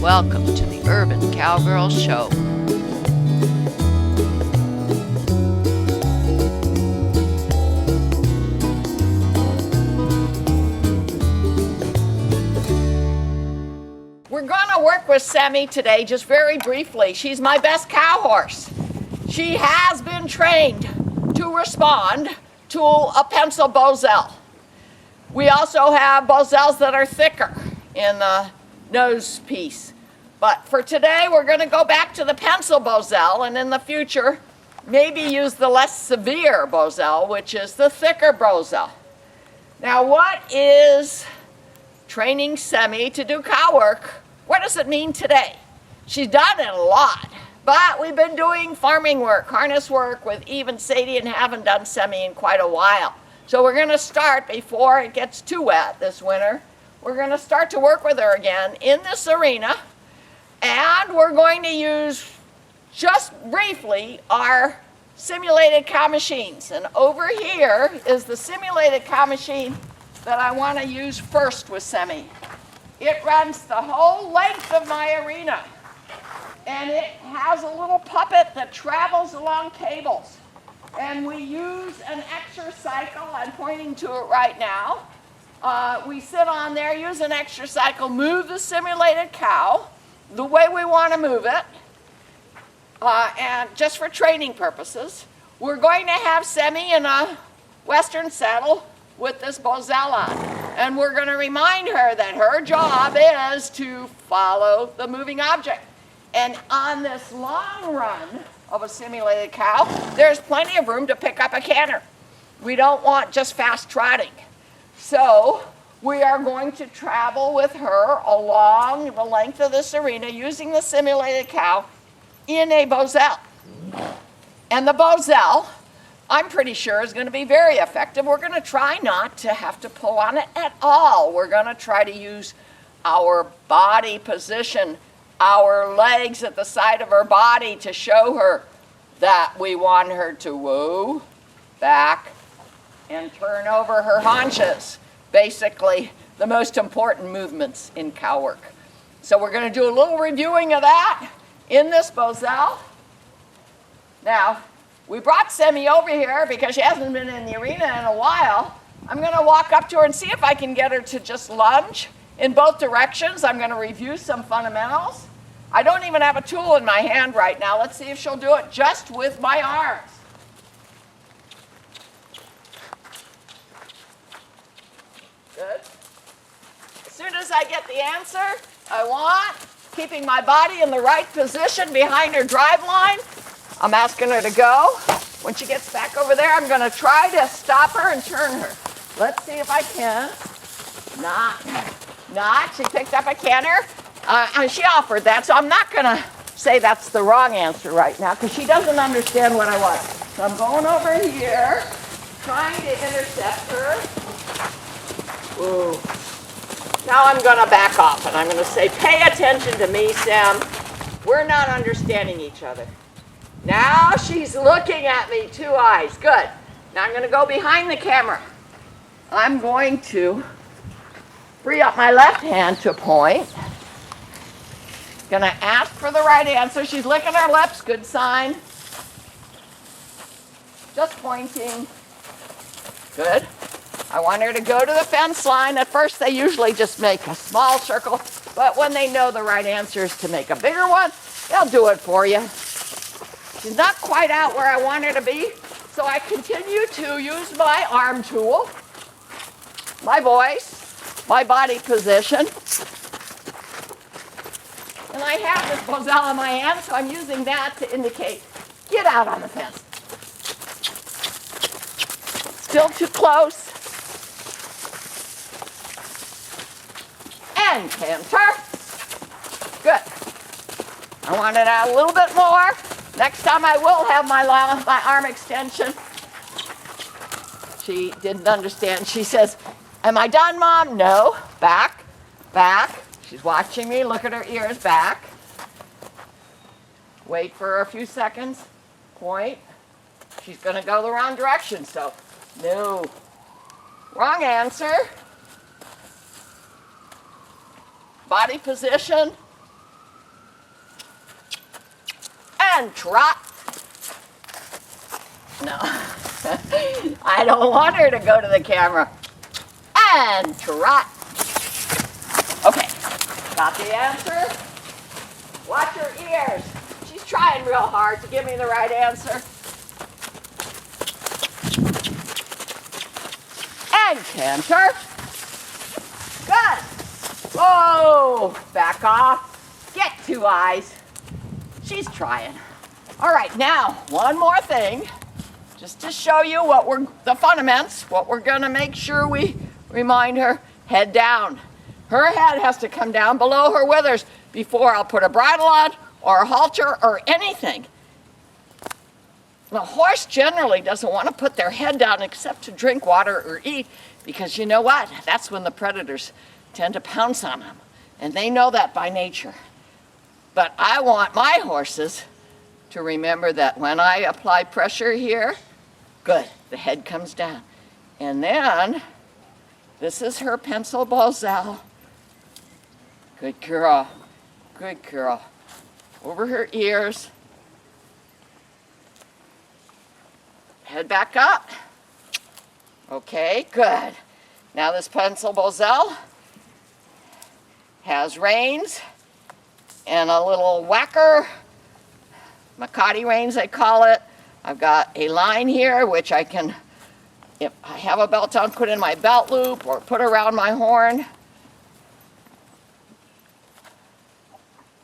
Welcome to the Urban Cowgirl Show. We're going to work with Semi today just very briefly. She's my best cow horse. She has been trained to respond to a pencil bosal. We also have bosals that are thicker in the nose piece. But for today, we're going to go back to the pencil bosal, and in the future, maybe use the less severe bosal, which is the thicker bosal. Now, what is training Semi to do cow work? What does it mean today? She's done it a lot, but we've been doing farming work, harness work with Eve and Sadie, and haven't done Semi in quite a while. So we're going to start before it gets too wet this winter. We're going to start to work with her again in this arena, and we're going to use, just briefly, our simulated cow machines. And over here is the simulated cow machine that I want to use first with Semi. It runs the whole length of my arena, and it has a little puppet that travels along cables. And we use an extracycle. I'm pointing to it right now. We sit on there, use an extracycle, move the simulated cow the way we want to move it, and just for training purposes. We're going to have Semi in a western saddle with this bosal on. And we're going to remind her that her job is to follow the moving object. And on this long run of a simulated cow, there's plenty of room to pick up a canter. We don't want just fast trotting. So we are going to travel with her along the length of this arena using the simulated cow in a bosal. And the bosal, I'm pretty sure, is going to be very effective. We're going to try not to have to pull on it at all. We're going to try to use our body position, our legs at the side of her body to show her that we want her to woo, back, and turn over her haunches. Basically, the most important movements in cow work. So we're going to do a little reviewing of that in this bosal. Now, we brought Semi over here because she hasn't been in the arena in a while. I'm going to walk up to her and see if I can get her to just lunge in both directions. I'm going to review some fundamentals. I don't even have a tool in my hand right now. Let's see if she'll do it just with my arms. Good. As soon as I get the answer I want, keeping my body in the right position behind her drive line, I'm asking her to go. When she gets back over there, I'm going to try to stop her and turn her. Let's see if I can. Not. She picked up a canter. And she offered that, so I'm not going to say that's the wrong answer right now because she doesn't understand what I want. So I'm going over here, trying to intercept her. Ooh. Now I'm going to back off, and I'm going to say, pay attention to me, Sam. We're not understanding each other. Now she's looking at me, 2 eyes. Good. Now I'm going to go behind the camera. I'm going to free up my left hand to point. Going to ask for the right answer. She's licking her lips. Good sign. Just pointing. Good. I want her to go to the fence line. At first, they usually just make a small circle, but when they know the right answer is to make a bigger one, they'll do it for you. She's not quite out where I want her to be, so I continue to use my arm tool, my voice, my body position. And I have this bosal in my hand, so I'm using that to indicate, get out on the fence. Still too close. And canter. Good. I want it out a little bit more. Next time I will have my arm extension. She didn't understand. She says, am I done, Mom? No. Back. She's watching me. Look at her ears. Back. Wait for a few seconds. Point. She's going to go the wrong direction, so no. Wrong answer. Body position. And trot. No, I don't want her to go to the camera. And trot. Okay, got the answer? Watch her ears. She's trying real hard to give me the right answer. And canter. Good. Whoa, back off. Get 2 eyes. She's trying. All right, now, one more thing. Just to show you the fundamentals, what we're gonna make sure we remind her, head down. Her head has to come down below her withers before I'll put a bridle on or a halter or anything. The horse generally doesn't want to put their head down except to drink water or eat, because you know what? That's when the predators tend to pounce on them, and they know that by nature. But I want my horses to remember that when I apply pressure here, good, the head comes down. And then, this is her pencil bosal. Good girl, good girl. Over her ears. Head back up. Okay, good. Now this pencil bosal has reins and a little whacker, Makati reins they call it. I've got a line here which I can, if I have a belt on, put in my belt loop or put around my horn.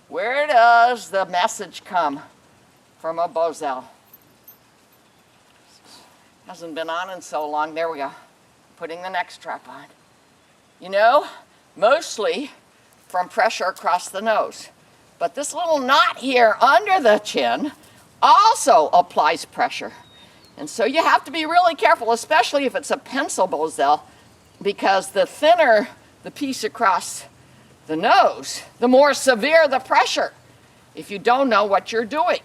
Where does the message come from a bosal? Hasn't been on in so long. There we go. Putting the neck strap on. You know, mostly from pressure across the nose. But this little knot here under the chin also applies pressure. And so you have to be really careful, especially if it's a pencil bosal, because the thinner the piece across the nose, the more severe the pressure if you don't know what you're doing.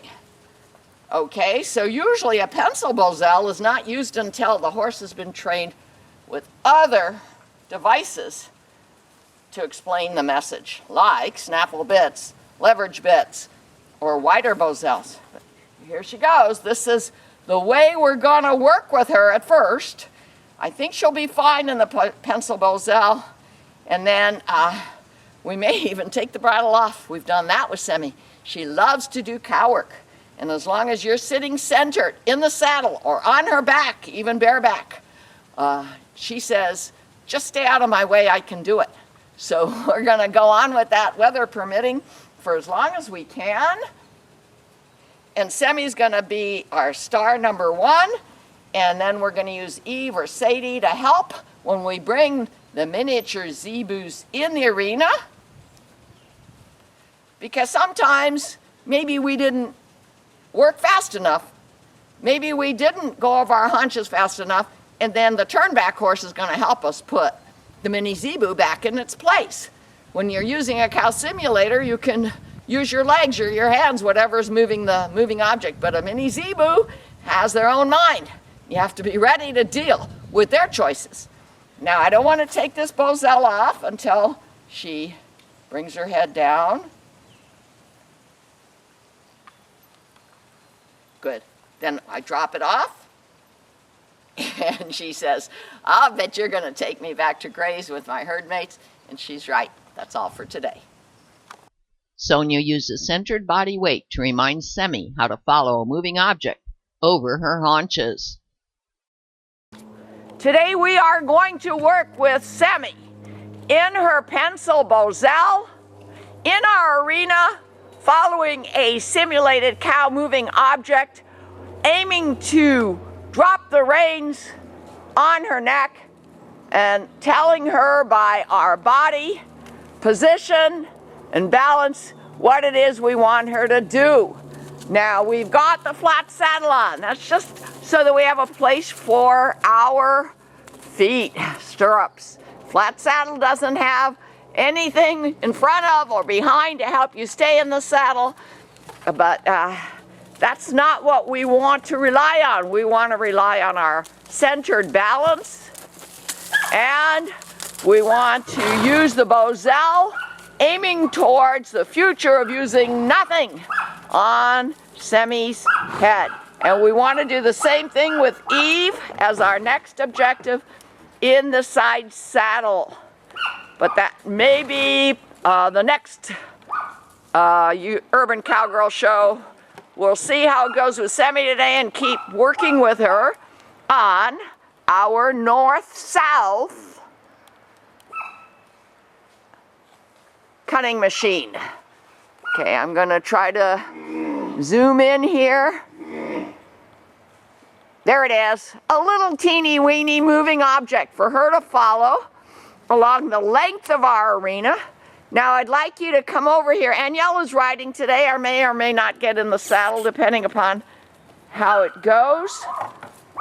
Okay, so usually a pencil bosal is not used until the horse has been trained with other devices to explain the message, like snaffle bits, leverage bits, or wider bosals. But here she goes. This is the way we're going to work with her at first. I think she'll be fine in the pencil bosal, and then we may even take the bridle off. We've done that with Semi. She loves to do cow work. And as long as you're sitting centered in the saddle or on her back, even bareback, she says, just stay out of my way, I can do it. So we're going to go on with that, weather permitting, for as long as we can. And Semi's going to be our star number 1. And then we're going to use Eve or Sadie to help when we bring the miniature Zebus in the arena. Because sometimes maybe we didn't work fast enough. Maybe we didn't go over our haunches fast enough, and then the turnback horse is going to help us put the Mini Zebu back in its place. When you're using a cow simulator, you can use your legs or your hands, whatever's moving the moving object. But a Mini Zebu has their own mind. You have to be ready to deal with their choices. Now, I don't want to take this bosal off until she brings her head down. Good. Then I drop it off, and she says, I'll bet you're going to take me back to graze with my herd mates. And she's right. That's all for today. Sonia uses centered body weight to remind Semi how to follow a moving object over her haunches. Today we are going to work with Semi in her pencil bosal, in our arena, following a simulated cow moving object, aiming to drop the reins on her neck and telling her by our body position and balance what it is we want her to do. Now we've got the flat saddle on. That's just so that we have a place for our feet, stirrups. Flat saddle doesn't have anything in front of or behind to help you stay in the saddle, but that's not what we want to rely on. We want to rely on our centered balance, and we want to use the bosal aiming towards the future of using nothing on Semi's head. And we want to do the same thing with Eve as our next objective in the side saddle. But that may be the next Urban Cowgirl show. We'll see how it goes with Semi today and keep working with her on our north-south cutting machine. Okay, I'm going to try to zoom in here. There it is, a little teeny weeny moving object for her to follow along the length of our arena. Now I'd like you to come over here. Anielle is riding today, or may not get in the saddle depending upon how it goes.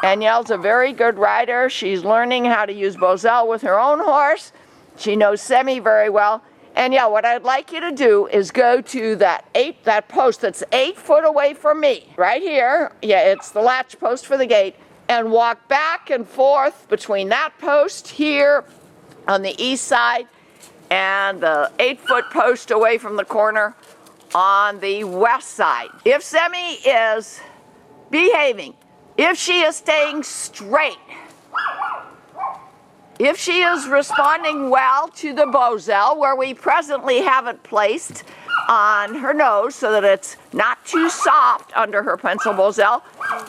Anielle's a very good rider. She's learning how to use bosal with her own horse. She knows Semi very well. Anielle, what I'd like you to do is go to that post that's 8 foot away from me, right here. Yeah, it's the latch post for the gate, and walk back and forth between that post here on the east side and the 8 foot post away from the corner on the west side. If Semi is behaving, if she is staying straight, if she is responding well to the bosal, where we presently have it placed on her nose so that it's not too soft under her pencil bosal,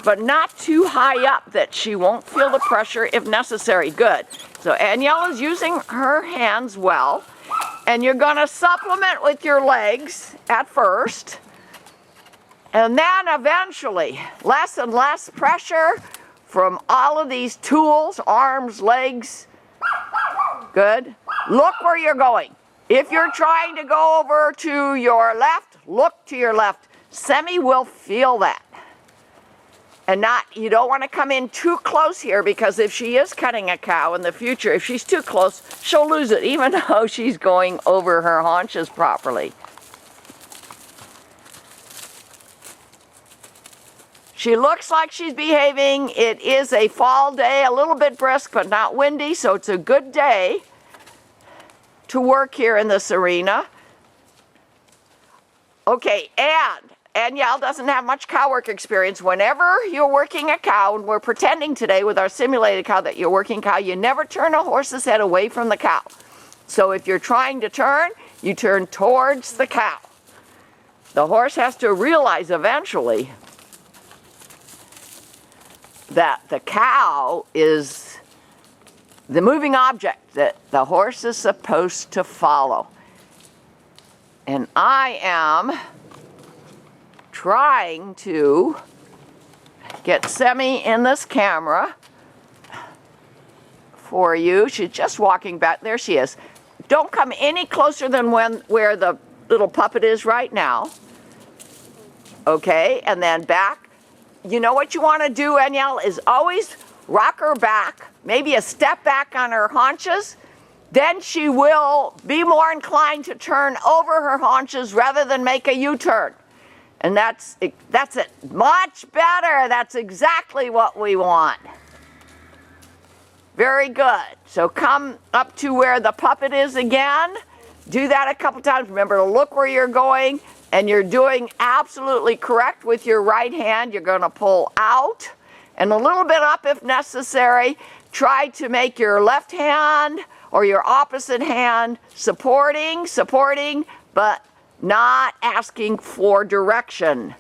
but not too high up that she won't feel the pressure if necessary. Good. So Anielle is using her hands well, and you're going to supplement with your legs at first, and then eventually less and less pressure from all of these tools, arms, legs. Good. Look where you're going. If you're trying to go over to your left, look to your left. Semi will feel that. And you don't want to come in too close here, because if she is cutting a cow in the future, if she's too close, she'll lose it, even though she's going over her haunches properly. She looks like she's behaving. It is a fall day, a little bit brisk, but not windy, so it's a good day to work here in this arena. Okay, and Anielle doesn't have much cow work experience. Whenever you're working a cow, and we're pretending today with our simulated cow that you're working cow, you never turn a horse's head away from the cow. So if you're trying to turn, you turn towards the cow. The horse has to realize eventually that the cow is the moving object that the horse is supposed to follow. And I am trying to get Semi in this camera for you. She's just walking back. There she is. Don't come any closer than where the little puppet is right now. Okay, and then back. You know what you want to do, Anielle, is always rock her back, maybe a step back on her haunches. Then she will be more inclined to turn over her haunches rather than make a U-turn. And that's it. Much better. That's exactly what we want. Very good. So come up to where the puppet is again. Do that a couple times. Remember to look where you're going. And you're doing absolutely correct with your right hand. You're going to pull out and a little bit up if necessary. Try to make your left hand or your opposite hand supporting, but not asking for direction.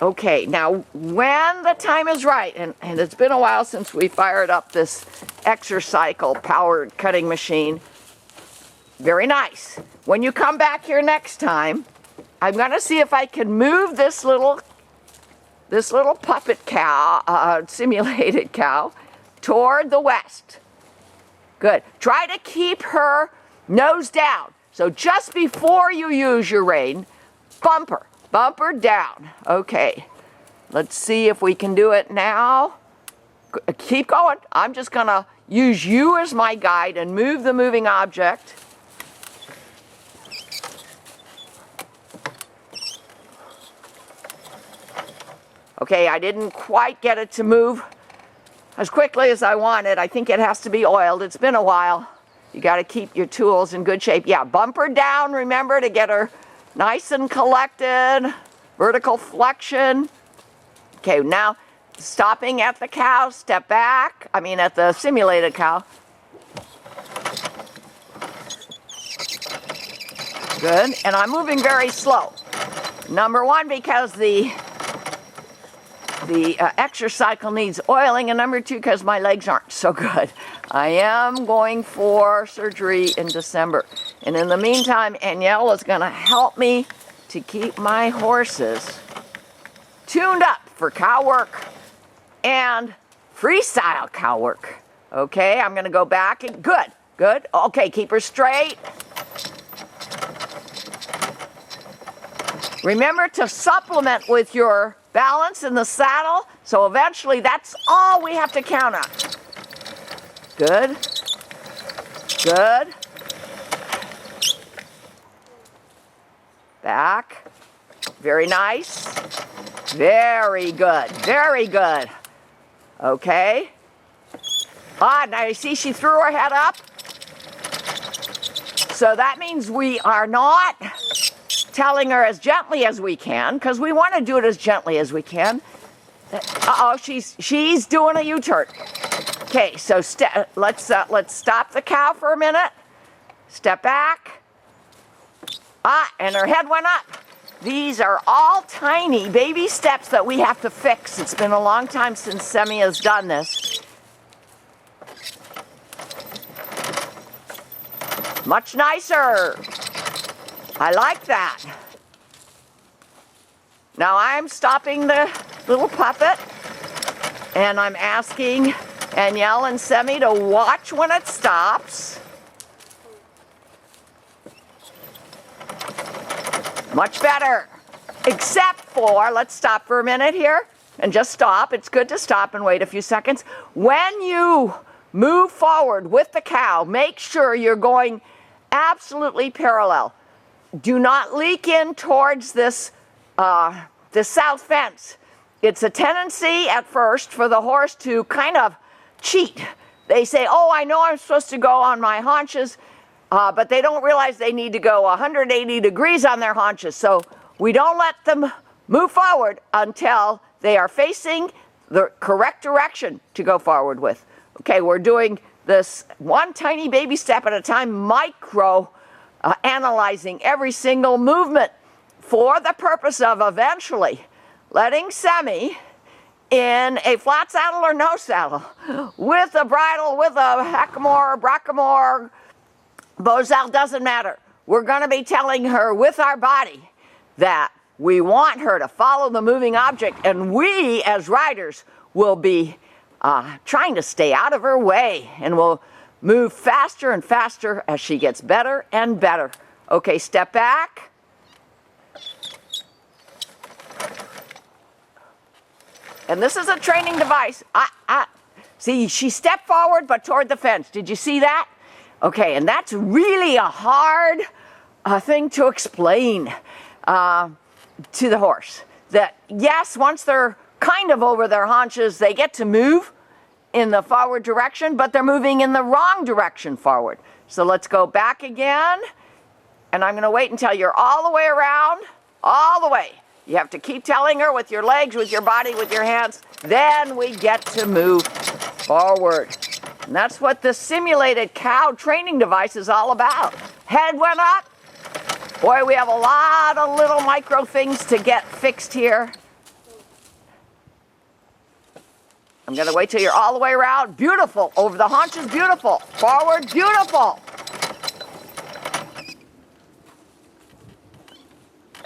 Okay, now when the time is right, and it's been a while since we fired up this Exercycle powered cutting machine. Very nice. When you come back here next time, I'm going to see if I can move this little puppet cow, simulated cow, toward the west. Good. Try to keep her nose down. So just before you use your rein, bump her down. Okay. Let's see if we can do it now. Keep going. I'm just going to use you as my guide and move the moving object. Okay, I didn't quite get it to move as quickly as I wanted. I think it has to be oiled. It's been a while. You got to keep your tools in good shape. Yeah, bump her down, remember, to get her nice and collected. vertical flexion. Okay, now stopping at the cow, step back. I mean at the simulated cow. Good, and I'm moving very slow. Number one, because the extra cycle needs oiling, and number two, because my legs aren't so good. I am going for surgery in December. And in the meantime, Anielle is going to help me to keep my horses tuned up for cow work and freestyle cow work. Okay, I'm going to go back and good. Okay, keep her straight. Remember to supplement with your balance in the saddle, so eventually that's all we have to count on. Good. Back. Very nice. Very good. Okay. Now you see she threw her head up. So that means we are not telling her as gently as we can, because we want to do it as gently as we can. She's doing a U-turn. Okay, so let's stop the cow for a minute. Step back. And her head went up. These are all tiny baby steps that we have to fix. It's been a long time since Semi has done this. Much nicer. I like that. Now I'm stopping the little puppet, and I'm asking Anielle and Semi to watch when it stops. Much better. Except for, let's stop for a minute here and just stop. It's good to stop and wait a few seconds. When you move forward with the cow, make sure you're going absolutely parallel. Do not leak in towards this south fence. It's a tendency at first for the horse to kind of cheat. They say, oh, I know I'm supposed to go on my haunches, but they don't realize they need to go 180 degrees on their haunches. So we don't let them move forward until they are facing the correct direction to go forward with. Okay, we're doing this one tiny baby step at a time, analyzing every single movement for the purpose of eventually letting Semi in a flat saddle or no saddle, with a bridle, with a hackamore, brackamore, bosal, doesn't matter. We're going to be telling her with our body that we want her to follow the moving object, and we as riders will be trying to stay out of her way, and we'll move faster and faster as she gets better and better. Okay, step back. And this is a training device. See, she stepped forward but toward the fence. Did you see that? Okay, and that's really a hard thing to explain to the horse. That yes, once they're kind of over their haunches, they get to move in the forward direction, but they're moving in the wrong direction forward. So let's go back again, and I'm going to wait until you're all the way around, all the way. You have to keep telling her with your legs, with your body, with your hands. Then we get to move forward. And that's what the simulated cow training device is all about. Head went up. Boy, we have a lot of little micro things to get fixed here. I'm going to wait till you're all the way around. Beautiful. Over the haunches, beautiful. Forward, beautiful.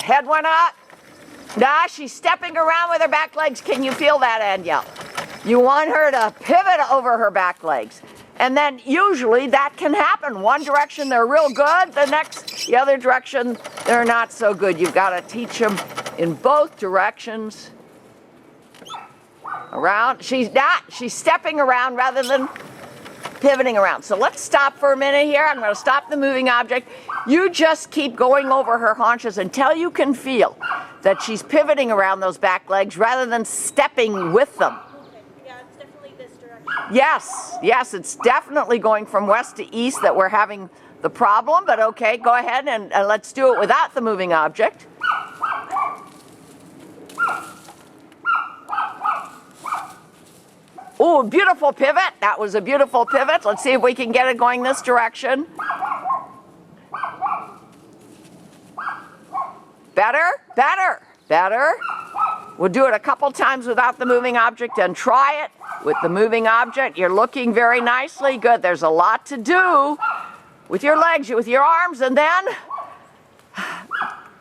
Head went up. Now she's stepping around with her back legs. Can you feel that, Anielle? You want her to pivot over her back legs. And then usually that can happen. One direction they're real good, the other direction they're not so good. You've got to teach them in both directions. Around. She's stepping around rather than pivoting around. So let's stop for a minute here. I'm going to stop the moving object. You just keep going over her haunches until you can feel that she's pivoting around those back legs rather than stepping with them. Okay. Yeah, it's definitely this direction. Yes, it's definitely going from west to east that we're having the problem, but okay, go ahead and let's do it without the moving object. Ooh, beautiful pivot. That was a beautiful pivot. Let's see if we can get it going this direction. Better, better, better. We'll do it a couple times without the moving object and try it with the moving object. You're looking very nicely. Good. There's a lot to do with your legs, with your arms, and then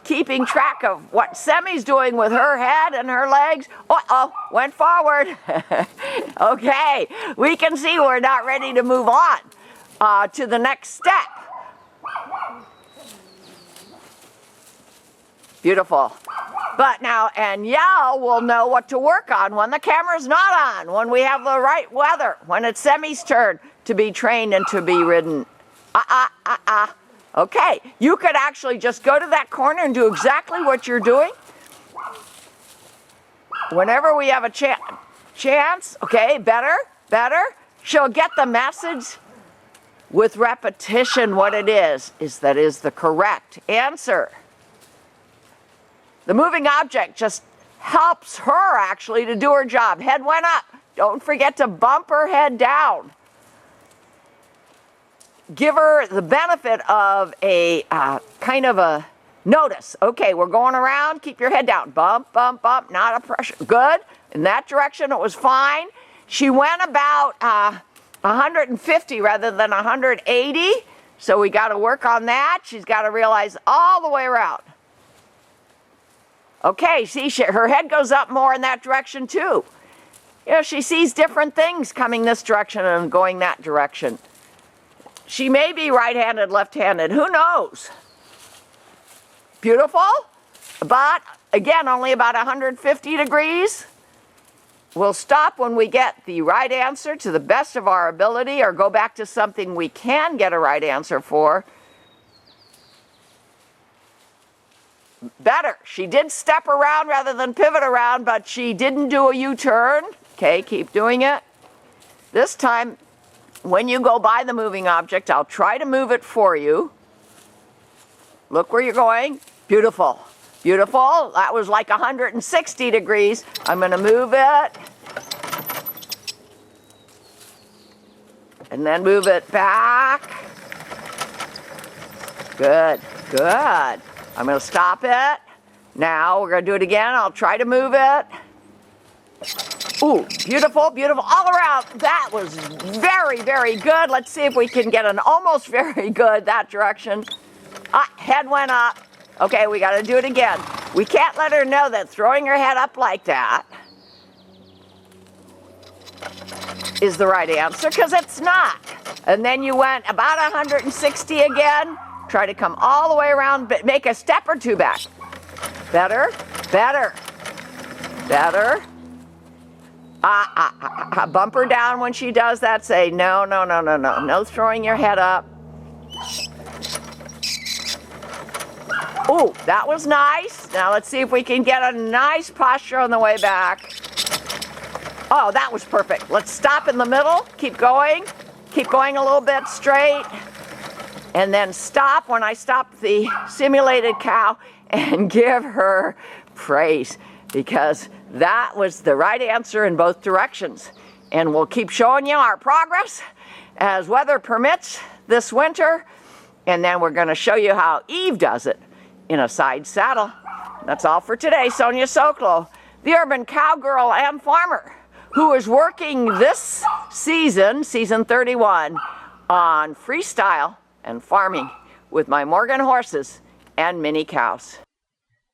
keeping track of what Semi's doing with her head and her legs. Uh-oh, went forward. Okay, we can see we're not ready to move on to the next step. Beautiful. But now Danielle will know what to work on when the camera's not on, when we have the right weather, when it's Semi's turn to be trained and to be ridden. Okay, you could actually just go to that corner and do exactly what you're doing. Whenever we have a chance, okay, better, better. She'll get the message with repetition what it is that is the correct answer. The moving object just helps her actually to do her job. Head went up. Don't forget to bump her head down. Give her the benefit of a kind of a notice. Okay, we're going around. Keep your head down. Bump, bump, bump. Not a pressure. Good. In that direction, it was fine. She went about 150 rather than 180. So we got to work on that. She's got to realize all the way around. Okay, see, her head goes up more in that direction too. You know, she sees different things coming this direction and going that direction. She may be right-handed, left-handed, who knows? Beautiful, but again, only about 150 degrees. We'll stop when we get the right answer to the best of our ability or go back to something we can get a right answer for. Better. She did step around rather than pivot around, but she didn't do a U-turn. Okay, keep doing it. This time, when you go by the moving object, I'll try to move it for you. Look where you're going. Beautiful. Beautiful. That was like 160 degrees. I'm going to move it. And then move it back. Good. Good. I'm going to stop it. Now we're going to do it again. I'll try to move it. Ooh, beautiful, beautiful. All around. That was very, very good. Let's see if we can get an almost very good that direction. Head went up. Okay, we got to do it again. We can't let her know that throwing her head up like that is the right answer, because it's not. And then you went about 160 again. Try to come all the way around, but make a step or two back. Better, better, better. Bump her down when she does that. Say, no, no, no, no, no. No throwing your head up. Ooh, that was nice. Now let's see if we can get a nice posture on the way back. Oh, that was perfect. Let's stop in the middle. Keep going. Keep going a little bit straight. And then stop when I stop the simulated cow and give her praise, because that was the right answer in both directions. And we'll keep showing you our progress as weather permits this winter. And then we're going to show you how Eve does it in a side saddle. That's all for today. Sonia Sokolow, the urban cowgirl and farmer, who is working this season, season 31, on freestyle and farming with my Morgan horses and mini cows.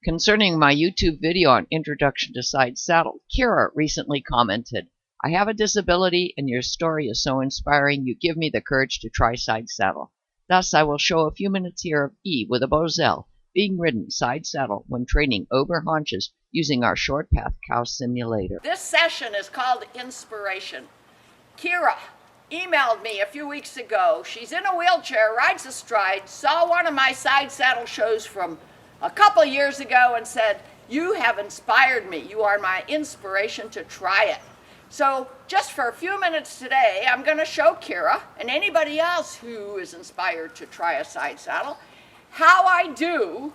Concerning my YouTube video on Introduction to Side Saddle, Kira recently commented, "I have a disability and your story is so inspiring you give me the courage to try side saddle. Thus I will show a few minutes here of Eve with a bosal being ridden side saddle when training over haunches using our short path cow simulator." This session is called Inspiration. Kira emailed me a few weeks ago. She's in a wheelchair, rides astride, saw one of my side saddle shows from a couple years ago and said, "You have inspired me. You are my inspiration to try it." So just for a few minutes today, I'm going to show Kira and anybody else who is inspired to try a side saddle how I do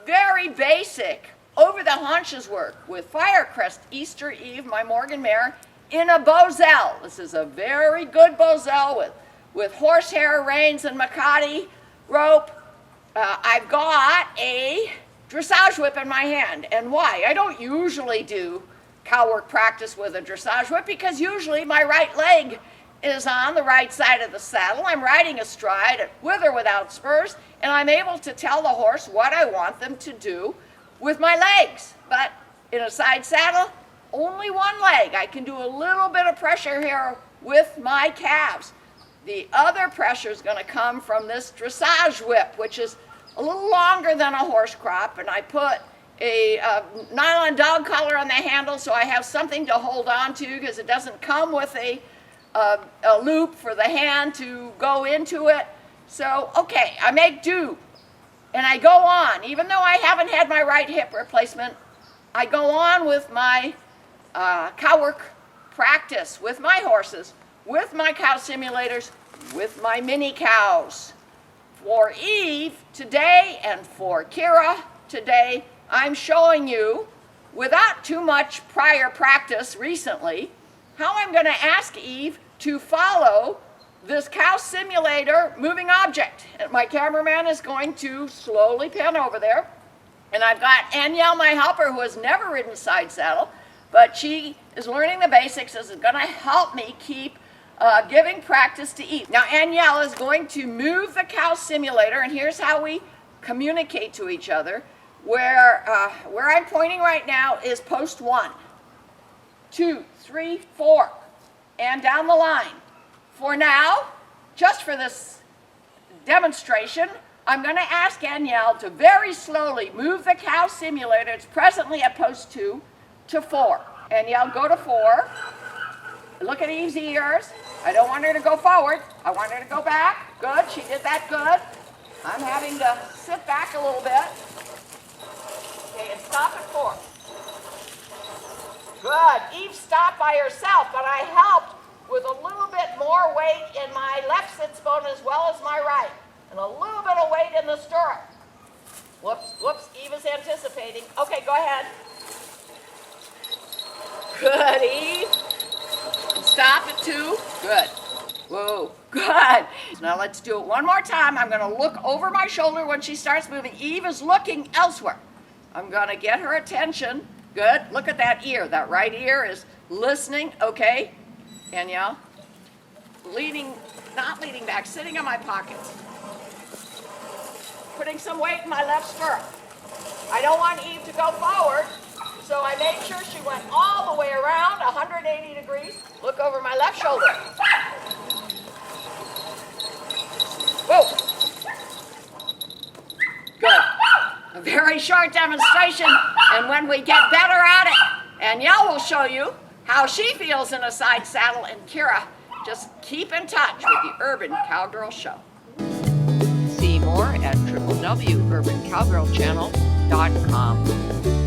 very basic over the haunches work with Firecrest Easter Eve, my Morgan mare, in a bosal. This is a very good bosal with horsehair reins and macati rope. I've got a dressage whip in my hand. And why? I don't usually do cow work practice with a dressage whip because usually my right leg is on the right side of the saddle. I'm riding astride with or without spurs, and I'm able to tell the horse what I want them to do with my legs. But in a side saddle, only one leg. I can do a little bit of pressure here with my calves. The other pressure is going to come from this dressage whip, which is a little longer than a horse crop, and I put a nylon dog collar on the handle so I have something to hold on to because it doesn't come with a loop for the hand to go into it. So, okay, I make do, and I go on. Even though I haven't had my right hip replacement, I go on with my cow work practice with my horses, with my cow simulators, with my mini cows. For Eve today and for Kira today, I'm showing you, without too much prior practice recently, how I'm going to ask Eve to follow this cow simulator moving object. And my cameraman is going to slowly pan over there. And I've got Anielle, my helper, who has never ridden side saddle, but she is learning the basics, is going to help me keep giving practice to Eve. Now, Anielle is going to move the cow simulator, and here's how we communicate to each other. Where I'm pointing right now is post 1, 2, 3, 4, and down the line. For now, just for this demonstration, I'm going to ask Anielle to very slowly move the cow simulator. It's presently at post 2 to 4. Anielle, go to 4. Look at Eve's ears. I don't want her to go forward. I want her to go back. Good, she did that good. I'm having to sit back a little bit. Okay, and stop at 4. Good. Eve stopped by herself, but I helped with a little bit more weight in my left sits bone as well as my right. And a little bit of weight in the stirrup. Whoops, Eve is anticipating. Okay, go ahead. Good, Eve. And stop at 2. Good. Whoa, good. Now let's do it one more time. I'm going to look over my shoulder when she starts moving. Eve is looking elsewhere. I'm going to get her attention. Good. Look at that ear. That right ear is listening. Okay. Anielle. Not leaning back, sitting in my pockets. Putting some weight in my left stirrup. I don't want Eve to go forward, so I made sure she went all the way around, 180 degrees. Look over my left shoulder. Whoa. Good. A very short demonstration, and when we get better at it, Anielle will show you how she feels in a side saddle, and Kira, just keep in touch with the Urban Cowgirl Show. See more at www.urbancowgirlchannel.com.